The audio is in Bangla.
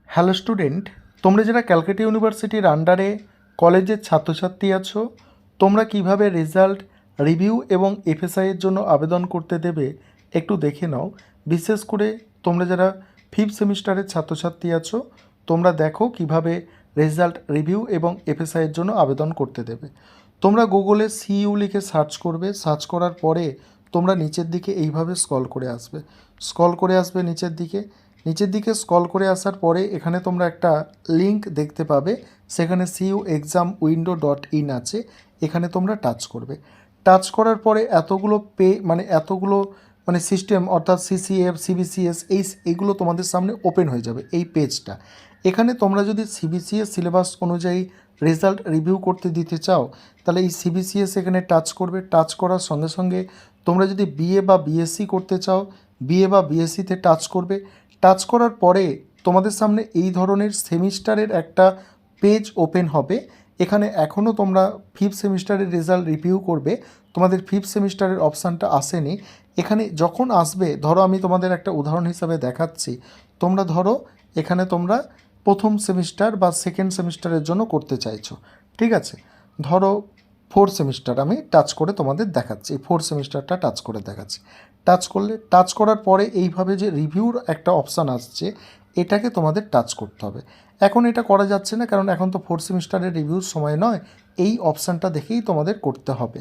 হ্যালো স্টুডেন্ট, তোমরা যারা ক্যালকাটা ইউনিভার্সিটির আন্ডারে কলেজের ছাত্রছাত্রী আছো, তোমরা কিভাবে রেজাল্ট রিভিউ এবং এফএসআইয়ের জন্য আবেদন করতে দেবে একটু দেখে নাও। বিশেষ করে তোমরা যারা ফিফথ সেমিস্টারের ছাত্রছাত্রী আছো, তোমরা দেখো কিভাবে রেজাল্ট রিভিউ এবং এফএসআইয়ের জন্য আবেদন করতে দেবে। তোমরা গুগলে সিইউ লিখে সার্চ করবে। সার্চ করার পরে তোমরা নিচের দিকে এইভাবে স্ক্রল করে আসবে। নিচের দিকে স্ক্রল করে আসার পরে এখানে তোমরা একটা লিঙ্ক দেখতে পাবে, সেখানে সিইউ এক্সাম উইন্ডো .in আছে। এখানে তোমরা টাচ করবে। টাচ করার পরে এতগুলো সিস্টেম অর্থাৎ সিসিএফ, সিবিসিএস এইগুলো তোমাদের সামনে ওপেন হয়ে যাবে এই পেজটা। এখানে তোমরা যদি সিবিসিএস সিলেবাস অনুযায়ী রেজাল্ট রিভিউ করতে দিতে চাও, তাহলে এই সিবিসিএস এখানে টাচ করবে। টাচ করার সঙ্গে সঙ্গে তোমরা যদি বিএ বা বিএসসি করতে চাও, বিএ বা বিএসসিতে টাচ করবে। টাচ করার পরে তোমাদের সামনে এই ধরনের সেমিস্টারের একটা পেজ ওপেন হবে। এখানে এখনও তোমরা ফিফথ সেমিস্টারের রেজাল্ট রিভিউ করবে, তোমাদের ফিফথ সেমিস্টারের অপশানটা আসেনি। এখানে যখন আসবে, ধরো আমি তোমাদের একটা উদাহরণ হিসাবে দেখাচ্ছি। তোমরা ধরো এখানে তোমরা প্রথম সেমিস্টার বা সেকেন্ড সেমিস্টারের জন্য করতে চাইছো, ঠিক আছে। ধরো ফোর্থ সেমিস্টার আমি টাচ করে তোমাদের দেখাচ্ছি, এই ফোর্থ সেমিস্টারটা টাচ করে দেখাচ্ছি। টাচ করার পরে এইভাবে যে রিভিউর একটা অপশান আসছে, এটাকে তোমাদের টাচ করতে হবে। এখন এটা করা যাচ্ছে না, কারণ এখন তো ফোর্থ সেমিস্টারের রিভিউর সময় নয়। এই অপশানটা দেখেই তোমাদের করতে হবে।